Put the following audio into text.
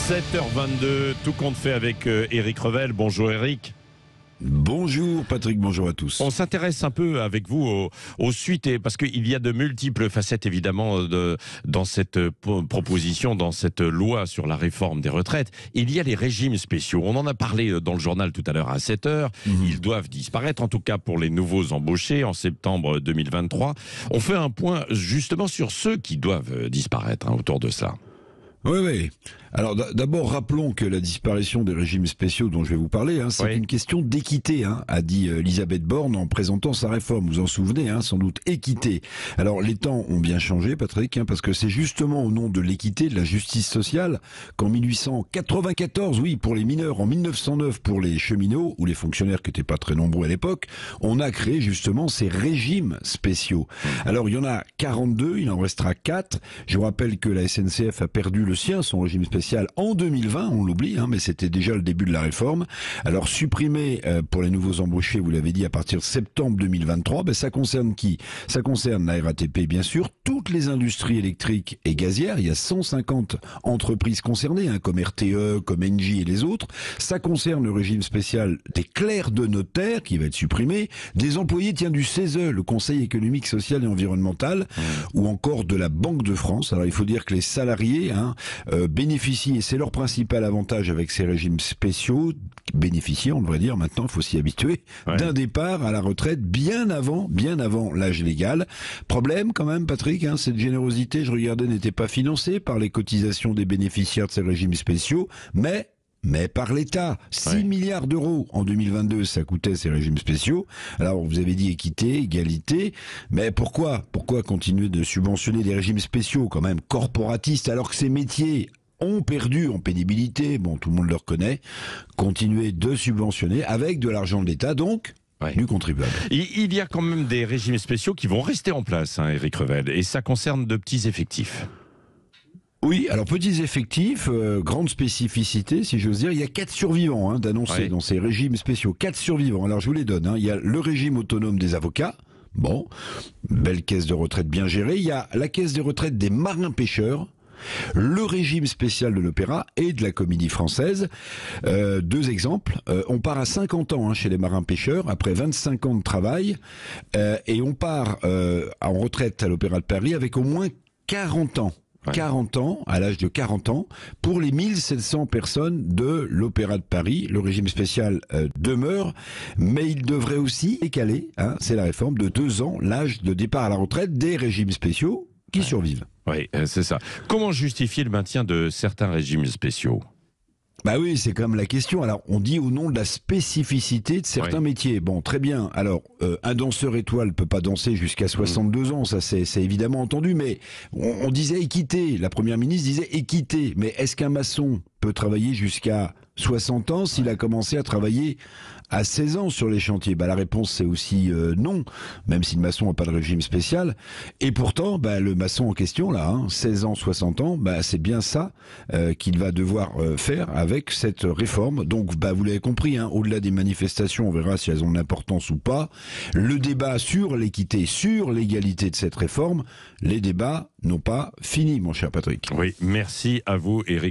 7h22, tout compte fait avec Éric Revel. Bonjour Éric. Bonjour Patrick, bonjour à tous. On s'intéresse un peu avec vous aux suites, parce qu'il y a de multiples facettes évidemment dans cette proposition, dans cette loi sur la réforme des retraites. Il y a les régimes spéciaux. On en a parlé dans le journal tout à l'heure à 7h. Ils doivent disparaître, en tout cas pour les nouveaux embauchés en septembre 2023. On fait un point justement sur ceux qui doivent disparaître autour de ça. Oui. Alors d'abord, rappelons que la disparition des régimes spéciaux dont je vais vous parler, c'est une question d'équité, a dit Elisabeth Borne en présentant sa réforme. Vous en souvenez, sans doute, équité. Alors les temps ont bien changé, Patrick, parce que c'est justement au nom de l'équité, de la justice sociale, qu'en 1894, oui, pour les mineurs, en 1909 pour les cheminots, ou les fonctionnaires qui n'étaient pas très nombreux à l'époque, on a créé justement ces régimes spéciaux. Alors il y en a 42, il en restera 4. Je vous rappelle que la SNCF a perdu le sien, son régime spécial, en 2020, on l'oublie, mais c'était déjà le début de la réforme. Alors supprimer pour les nouveaux embauchés, vous l'avez dit, à partir de septembre 2023, ça concerne qui? Ça concerne la RATP, bien sûr, toutes les industries électriques et gazières. Il y a 150 entreprises concernées, comme RTE, comme Engie et les autres. Ça concerne le régime spécial des clercs de notaire, qui va être supprimé, des employés du CESE, le Conseil économique, social et environnemental, ou encore de la Banque de France. Alors il faut dire que les salariés bénéficient, et c'est leur principal avantage avec ces régimes spéciaux, bénéficient, on devrait dire maintenant, il faut s'y habituer, d'un départ à la retraite bien avant l'âge légal. Problème quand même, Patrick, cette générosité, je regardais, n'était pas financée par les cotisations des bénéficiaires de ces régimes spéciaux, mais par l'État. 6 milliards d'euros en 2022, ça coûtait ces régimes spéciaux. Alors, vous avez dit équité, égalité, mais pourquoi continuer de subventionner des régimes spéciaux quand même corporatistes, alors que ces métiers ont perdu en pénibilité, tout le monde le reconnaît, continuer de subventionner avec de l'argent de l'État, donc du contribuable. Il y a quand même des régimes spéciaux qui vont rester en place, Éric Revel, et ça concerne de petits effectifs. Oui, alors petits effectifs, grande spécificité, si j'ose dire, il y a 4 survivants d'annoncer dans ces régimes spéciaux. 4 survivants, alors je vous les donne. Il y a le régime autonome des avocats, belle caisse de retraite bien gérée. Il y a la caisse de retraite des marins-pêcheurs, le régime spécial de l'Opéra et de la Comédie Française. 2 exemples. On part à 50 ans chez les marins-pêcheurs, après 25 ans de travail, et on part en retraite à l'Opéra de Paris avec au moins 40 ans. 40 ans, à l'âge de 40 ans, pour les 1700 personnes de l'Opéra de Paris. Le régime spécial demeure, mais il devrait aussi décaler, c'est la réforme, de 2 ans, l'âge de départ à la retraite des régimes spéciaux qui survivent. Oui, c'est ça. Comment justifier le maintien de certains régimes spéciaux ? Oui, c'est quand même la question. Alors, on dit au nom de la spécificité de certains métiers. Très bien. Alors, un danseur étoile peut pas danser jusqu'à 62 ans, ça c'est évidemment entendu, mais on disait équité. La première ministre disait équité. Mais est-ce qu'un maçon peut travailler jusqu'à 60 ans s'il a commencé à travailler à 16 ans sur les chantiers? La réponse c'est aussi non, même si le maçon n'a pas de régime spécial. Et pourtant, le maçon en question, 16 ans, 60 ans, c'est bien ça qu'il va devoir faire avec cette réforme. Donc, vous l'avez compris, au-delà des manifestations, on verra si elles ont de l'importance ou pas. Le débat sur l'équité, sur l'égalité de cette réforme, les débats n'ont pas fini, mon cher Patrick. Oui, merci à vous, Éric.